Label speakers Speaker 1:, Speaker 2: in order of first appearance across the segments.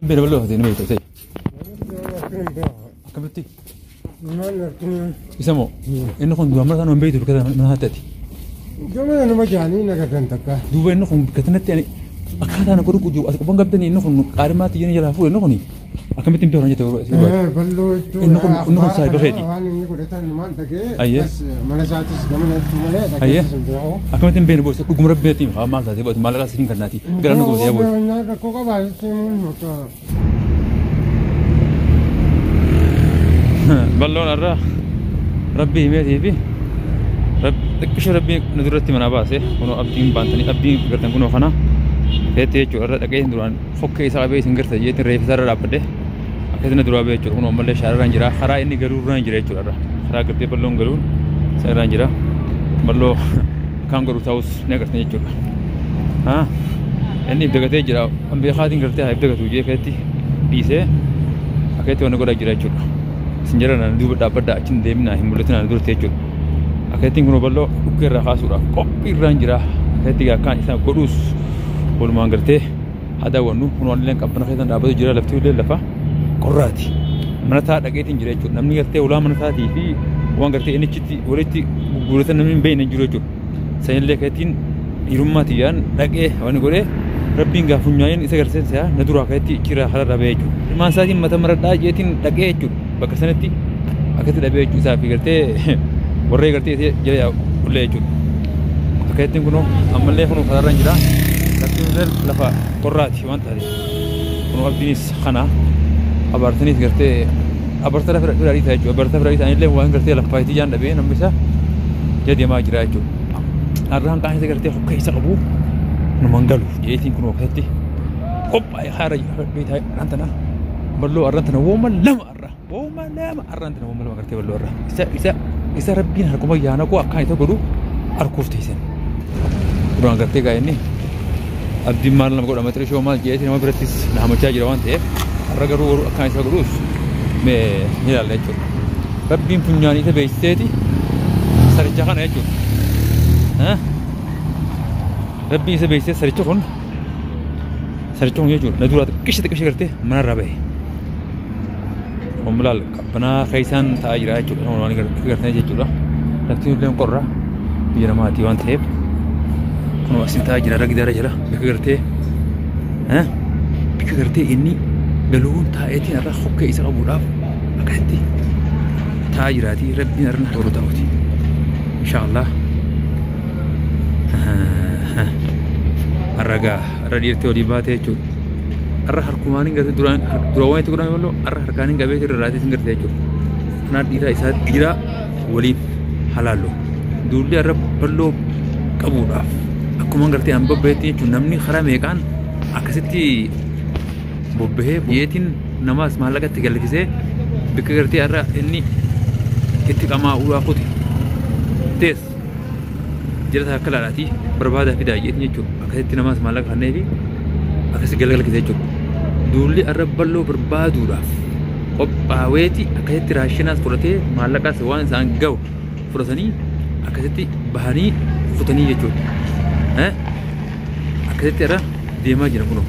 Speaker 1: بين بالله هذين ميتة زي كملتي يسمو إنكم دوما مثلا من بيته كذا من هاتتي
Speaker 2: دوما أنا ما جاني نكتنتك
Speaker 1: دوما إنكم كتنتي يعني أكاد أنا كروك جو أسكبون قبضني إنكم قارمات يجي يلافون إنكم أكملتي متى ورانية تقول إنكم سايب خيري أيه أيه أكملتي بين بوس كوكم ربي تيم ما مالتي بس مالك سين كناتي قرنا كوز يا بوس بلون الرا ربي ميتي في رب تكش ربي ندرتي من أباسه كنو أبدين بانتني أبدين قرتن كنو خنا هتي جو الرا تكين دران فكي سابي سنجر تجيه تريف سر رابده أكيد ندروا بيجو كنو ملة شهر رانجرا خرا إني قرور رانجرا جو الرا خرا قرتي بلون قرور سر رانجرا بلو كان قرور تاوس نقرتني جو ها إني بدقتي جرا أم بيخادين قرتي هاي بدقتو جيه كتي بيسه أكيد وانا قرا جرا جو senjata nan dua dapat dah cendem nah mulut nan dulu terjun. Akhirnya tinggal ballo ukir rah surah kopi ranjira. Akhirnya tiga kan isam kodus bolu manggerte ada wanu kuno len kapan akhirnya dapat jira lafti udah lepa korati. Mana tak ada kaitin jira cun. Namni gerte ulah mana tak TV uang gerte ini citi ureti gulutan namin bayi nan jira cun. Saya lihat kaitin irumah tian lagi wanu gore Rabbi nggak punyain isa gerte saya nadura kaiti kira halar rabe cun. Masa ini mata merada jetin lagi cun. Bakasanati akati dabe ju safi garte borre garte jere ulle ju akati kuno amalle kuno fadaran jira lakini lafa qorrati wanta hadi kuno abdinis khana abartanis garte abartara firari taju abartara firari tani le wan garte lafa iti jan dabe namisa jadi ma jira ju arran kan garte hokkai saqbu no mangalu yetin kuno akati hop ay kharaj bit hay antana ballo arrantana woma lama وما لا ما أرنتنا وما لا ما كرتي بالورة إذا ربنا هركم يانا كوا كاي تقولوا أركوف تيسن بران كرتي كاي ني أبدي مال لما كنا متري شو مال جيتي ما برتيس نحن متجاج روان تيه الرجال كاي تقولوش ما هي لا يجور ربنا بنياني تبيستي سرجعنا يجور ها ربنا سبيستي سرجعون يجور ندورات كيش كرتي من الربع وملال بنا خيسان تاجر أجل هم واني كرتنا جيجولا لكن يبلغ قرّة بيرما تيوان تهب كنوا أسين تاجر رجع درجة بكرته ها بكرته إني بلون تاجتي أرى خوك إيش أبوراب أكهتي تاجراتي ربي نرنا تورو تاوتي إن شاء الله الرجع ردير توري باتة جو arah harkumani nggak durawan itu kurang bello arah harkani nggak betul rati tinggal terjun nanti ira walid halalo dulu arah bello kabuda aku mengerti amba beti cunamni kharam kan akasiti bobbe yetin namas malakat tiga lagi se bekerti arah ini ketika mau aku tes jadi tak kalah rati berbeda pada yetnya cun akasiti namas malak hanevi akasiti gagal kita cun dulu Arab ballo berbadu dah. Aweti akasiti rashinas furate malaka sewan sanggau furasani akasiti bahani futani jejo. Akasiti ara dema jina kuno.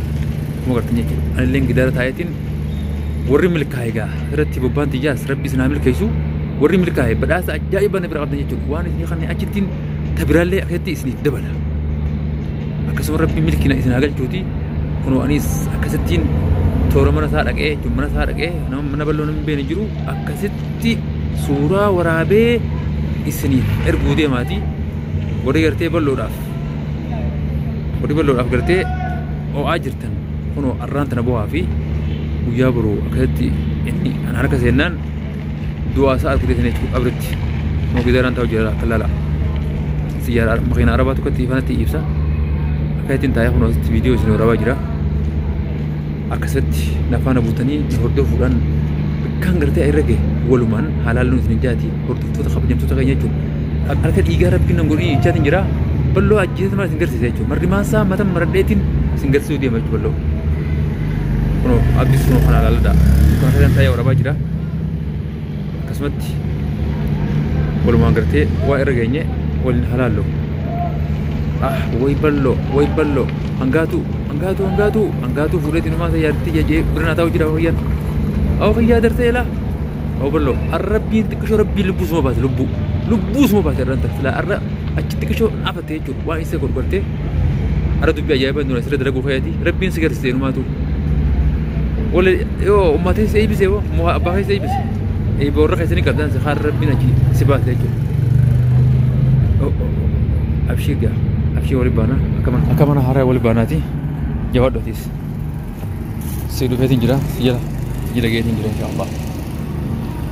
Speaker 1: Moga tanya jejo. Aneleng gidara tayatin warri milkai ga. Rati beban tijas Rabbi senamil kaisu warri milkai. Badasa ajaiban berkat tanya jejo. Wan ini kan acitin tabiralle akasiti isni dabala. Akasum Rabbi milkina isni agal cuti. Kuno anis akasitin Tora mana saat lagi, cuma mana saat lagi, nama balon beni juru, akasiti surah warabe isni erbude mati, bodi gerte baloraf gerte, oh ajartan, kono arran tanah buah afi, uya bro, akasiti ini anak kesenan dua saat kita sini cukup abret, mau kita rantau jalan kelala, sejarah makin Arab tu ketifan ti ibsa, akasitin tayah kono video sini Arab aja. Akasati nafana butani hordo furan kan gerte erege woluman halal nu sinjati hordo tu khabjam tu taganya cu arkat igara pin ngori chatin jira ballo ajje ma singar se cu mardi masa matam mardetin singar su dia ma ballo kono abis no halal da kan kan saya ora bajira kasmati woluman gerte wa erege nye wal halal way ballo angatu fuudheeti numaa tajaajilti jajee birnaa ta'uu jira hoyyan aw fayyaa dartee la aw ballo arrabbiin xiqqishoo rabbii lubbuu suma baate lubbuu suma baate irranta sila arra achi xiqqishoo dhaabate jechuudha waan isa gorgortee arra dubbii ajaa'ibaa nuna sirra dalaguu fayyati rabbiin si garsitee numaatu wala yoo ummatee si eebisee woo moo abbaa keessa eebise eeboo irra keessanii qabdaan si haala rabbiin achi si baate jechuudha abshii gaa abshii wali baanaa akka mana haaraa wali baanaati jawaadhootis si dhufeetiin jira si jala geetiin jira inshaallah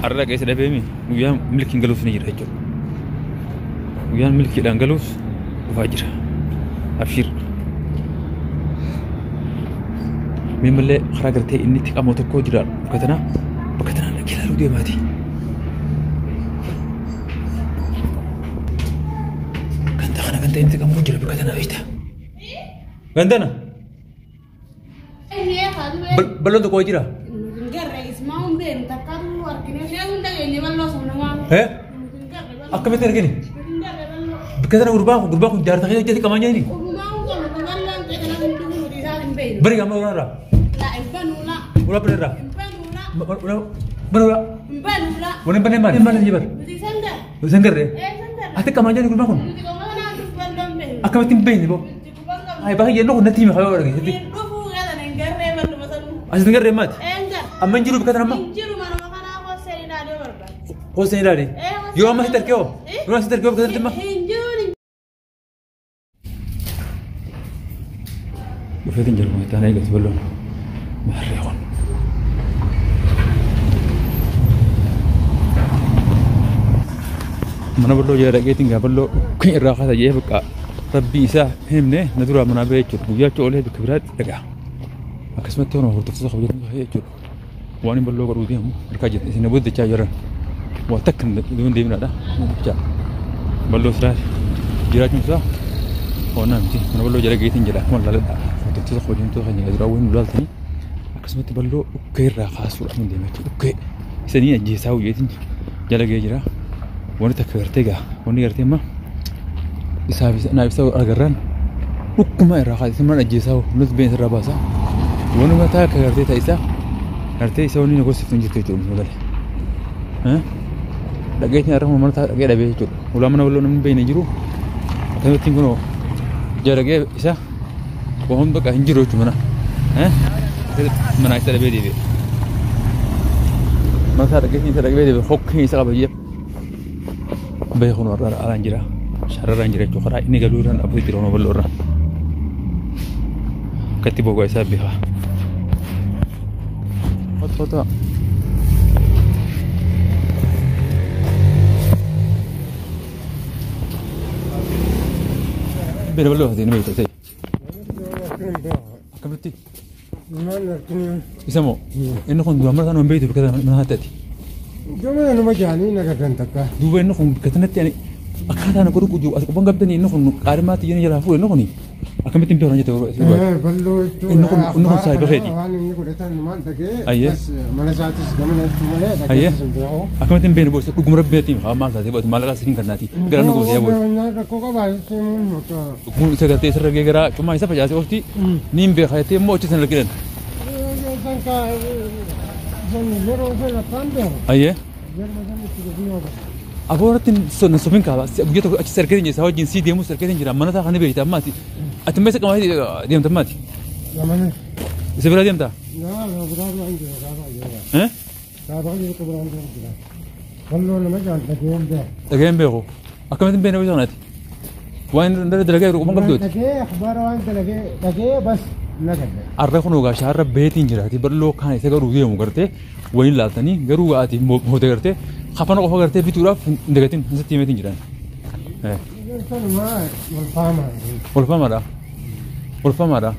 Speaker 1: arra geessa dhabeemi guyyaan milkiin galuus ni jira jechuudha guyyaan milkiidhaan galuus dhufaa jira abshir mimallee karaa gartee inni itti qamoo tokko jira bakka tanaa ilaaluu deemaati ganta inni qamoo jira bakka tanaa beektaa gantana balloon tokko jira akkamitti argini bakka tana gurbaan kun jaartaa keessa hojjete qamaa nyaani bari gamma urara ura penera banula wani bane mana jibar sangare ate kamanya ni kurma kun akamatin bayni bo ay baka yeno nati mi hayo rage hedi asin ngare mat amma jiru bika tanama ko sey dadi yo amma hitarkeo bika tanama وفيدين جربوا يتاني قلت بلون محرقون mana bello jara geting ga bello kin ra khata je baka rabbi isa hemne nadura mana be chut buya chole be kibrat daga akasmat tono horto so khawje he chut wani bello garu di mu rkaje isine budde cha jara wa takkan dun de mina da cha bello sra jira chumsa ona mti mana bello jara geting jara mon la da تدخل انتو خلينا نجراوين ولالتني قسمت بلو اوكي را خاص ولا من ديمك اوكي سنين جيساو يتين جلا جيرا وانا تكرتيغا وانا يرتيما يسابي انا يساو اغران حكما را خاص من جيساو نز بين الرباسا وانا ما تاكرتي تايسا ارتي سوني نغوس فنجتو جو مودل ها لقيتني ارهم مرتا لقيت ابي جو ولا من ولا من بين يجرو كانوا تيغنو جرجه اسا وهم بقى هنجروا جمنا ها من عايز تلبي دي ما صار كيف تلبي دي حق هي سبب يجيب بيخون ورا على انجرا شهر رانجرا جوخرا اني قالوا ابو جيرونو بلورا كتبوا كويس بها فوتو بينو بلو هذه نميت تي كملتي
Speaker 2: ما نركني
Speaker 1: يسمو انه كنت مرة انا من بيته كذا من هاتتي
Speaker 2: جماعة أنا ما جاني نكتن تكا
Speaker 1: دوبا انه كنت كتنت يعني اكاد انا كنت جو بان قبتني انه كنت قارمات يني يلا فوق انه كني اكملت بيته رانجته
Speaker 2: بلو
Speaker 1: انه كنت سايب خيتي
Speaker 2: انا يقول انا ما تكي
Speaker 1: ايه
Speaker 2: بس ما نساتش كمان ما
Speaker 1: ايه اكملت بين بوس كوم ربيتي ما ساتي بس ما لغا سين كناتي غرانو كو يا بوي
Speaker 2: كوكا باي سيمون موتا
Speaker 1: كون سغتي سرغي غرا كما يسا فجاسي وقتي نيم بي خيتي مو تشن لكن ايه أبورتين سون سوفين كابا بيجي أشي سركتين جسوا جنسي ديمو سركتين جرا منا تا خاني بيجي تاماتي أتمنى سكما هذي ديم تاماتي
Speaker 2: يمانه
Speaker 1: سبرا ديم تا
Speaker 2: لا برا عندي
Speaker 1: ها
Speaker 2: برا عندي كبر عندي والله أنا ما جان تجيم ده
Speaker 1: تجيم بيهو أكمل بينه وبيناتي وين درجة رقم قبضت
Speaker 2: تجي أخبار وين تجي بس نكده
Speaker 1: أرخون وقا شهر بيتين جرا تي برلو كان يسقى روزي مقرته وين لاتني قروا آتي مو تقرته خفنا قفوا قرته في تورا دقتين نستي ميتين جرا والفما را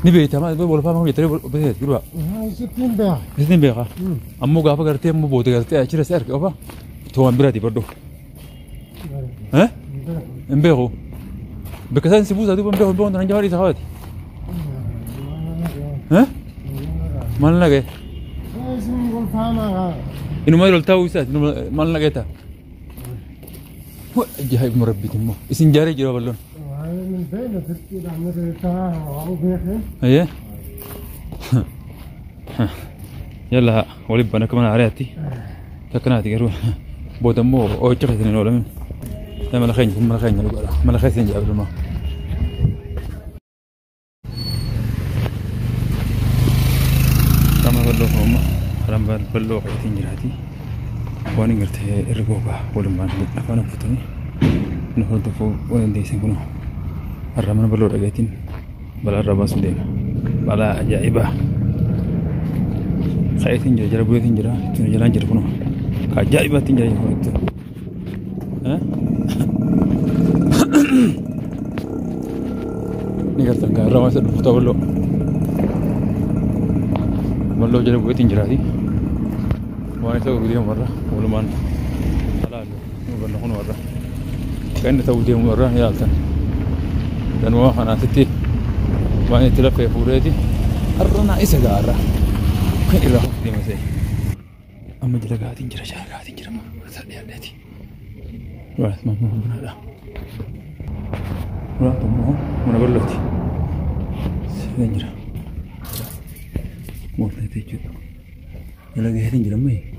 Speaker 1: نبي تمام والفما يتري بس يروح ستين بيها أمو قافا قرته مو بوت قرته أشيل سعر قافا توان برادي برضو ها إمبيرو بكسان سبوسة دوب إمبيرو بون رنجاري سهواتي ها ما لنا إنه ما يرلتاو يسات إنه ما لنا جتا جايب مربي تمه اسم جاري جرا بلون
Speaker 2: من بين فتي بعمل تاع او بيخي
Speaker 1: ايه يلا ولي انا كمان عريتي تكناتي قالوا بودمو او تشختني ولا من ما لا خين ما لا خين ما لا خين جاب له كما بلو هم رم بلو قيتين جراتي وانا قلت الرقوبة ولما نفعنا فتوني نهود فوق وين سنكونو الرمنا بلو رقيتين بلا الرباس ديم بلا عجائبة خيتين جرا جرا بويتين جرا جرا جرا كونو عجائبة تنجرا جرا ها نقدر نقول الرواس الفتوى بلو جرا بويتين جرا دي وانا تو فيديو مرة ولمان حلال وبلو هون مرة كأنه تو فيديو مرة يا ألتن لأن واحد أنا ستي وانا تلفي فوريتي الرنا إيش قارة كان إلا هو دي مسي أما جل قاعدين جرا جرا قاعدين جرا ما سألني عليتي ولا ما من هذا ولا تمهم من بلوتي سنجرا مو نتيجة يلا قاعدين جرا مي